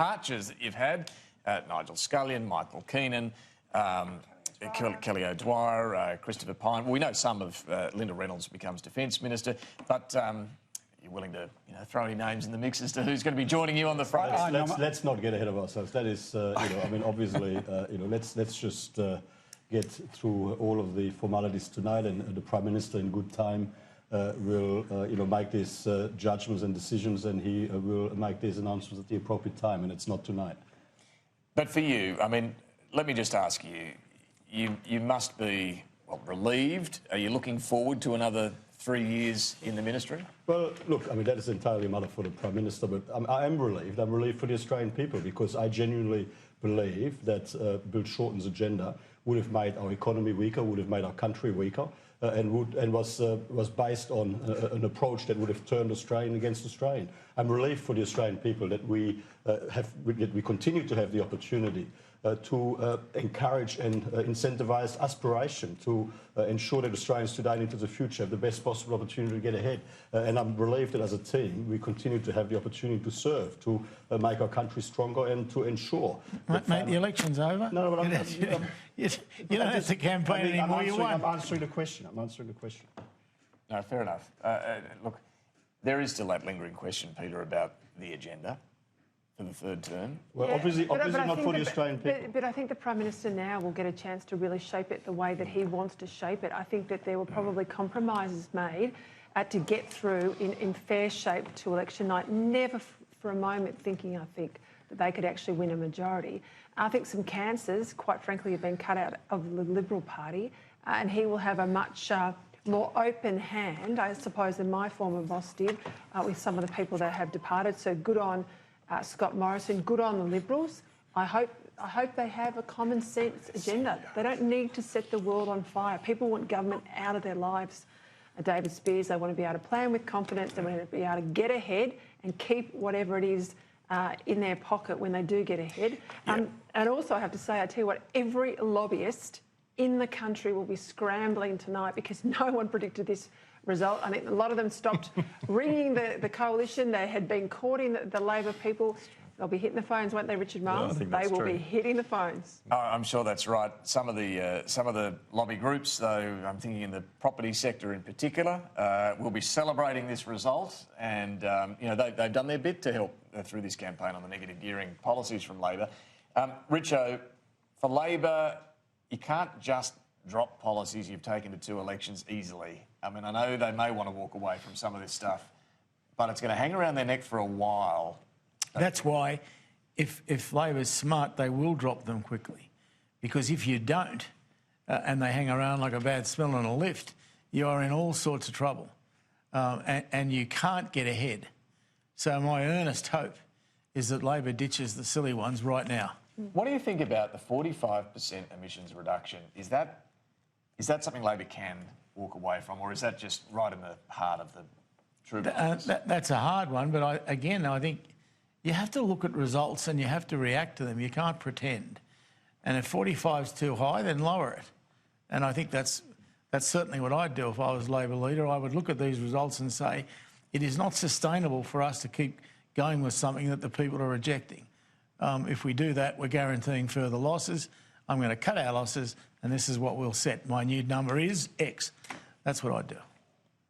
departures that you've had, Nigel Scullion, Michael Keenan, Kelly O'Dwyer, Christopher Pyne. Well, we know some of Linda Reynolds becomes Defence Minister, but you're willing to throw any names in the mix as to who's going to be joining you on the front? Let's not get ahead of ourselves. That is, I mean, obviously, let's just get through all of the formalities tonight, and the Prime Minister in good time will, make these judgments and decisions, and he will make these announcements at the appropriate time, and it's not tonight. But for you, I mean, let me just ask you, you must be, relieved. Are you looking forward to another 3 years in the ministry? Well, look, I mean, that is entirely a matter for the Prime Minister, but I am relieved. I'm relieved for the Australian people, because I genuinely believe that Bill Shorten's agenda would have made our economy weaker, would have made our country weaker, and was based on an approach that would have turned Australian against Australian. I'm relieved for the Australian people that we continue to have the opportunity to encourage and incentivise aspiration, to ensure that Australians today and into the future have the best possible opportunity to get ahead. And I'm relieved that as a team we continue to have the opportunity to serve, to make our country stronger, and to ensure... Mate, the election's over. No, but you don't have to campaign anymore. I'm answering the question. No, fair enough. Look, there is still that lingering question, Peter, about the agenda for the third term. Well, obviously not for the Australian people. But I think the Prime Minister now will get a chance to really shape it the way that he wants to shape it. I think that there were probably compromises made to get through in fair shape to election night. Never for a moment thinking, I think, that they could actually win a majority. I think some cancers, quite frankly, have been cut out of the Liberal Party, and he will have a much more open hand, I suppose, than my former boss did with some of the people that have departed. So good on Scott Morrison, good on the Liberals. I hope they have a common sense agenda. They don't need to set the world on fire. People want government out of their lives. David Spears, they want to be able to plan with confidence. They want to be able to get ahead and keep whatever it is in their pocket when they do get ahead. And also, I have to say, I tell you what, every lobbyist in the country will be scrambling tonight, because no one predicted this result. I think a lot of them stopped ringing the coalition. They had been courting the Labor people. They'll be hitting the phones, won't they, Richard Miles? They will be hitting the phones. Oh, I'm sure that's right. Some of the lobby groups, though, I'm thinking in the property sector in particular, will be celebrating this result, and they've done their bit to help through this campaign on the negative gearing policies from Labor. Richo, for Labor, you can't just drop policies you've taken to 2 elections easily. I mean, I know they may want to walk away from some of this stuff, but it's going to hang around their neck for a while. That's why, if Labor's smart, they will drop them quickly. Because if you don't, and they hang around like a bad smell in a lift, you are in all sorts of trouble. And you can't get ahead. So my earnest hope is that Labor ditches the silly ones right now. What do you think about the 45% emissions reduction? Is that something Labor can walk away from, or is that just right in the heart of the true business? That's a hard one, but I think you have to look at results and you have to react to them. You can't pretend. And if 45 is too high, then lower it. And I think that's certainly what I'd do if I was Labor leader. I would look at these results and say, it is not sustainable for us to keep going with something that the people are rejecting. If we do that, we're guaranteeing further losses. I'm going to cut our losses, and this is what we'll set. My new number is X. That's what I'd do.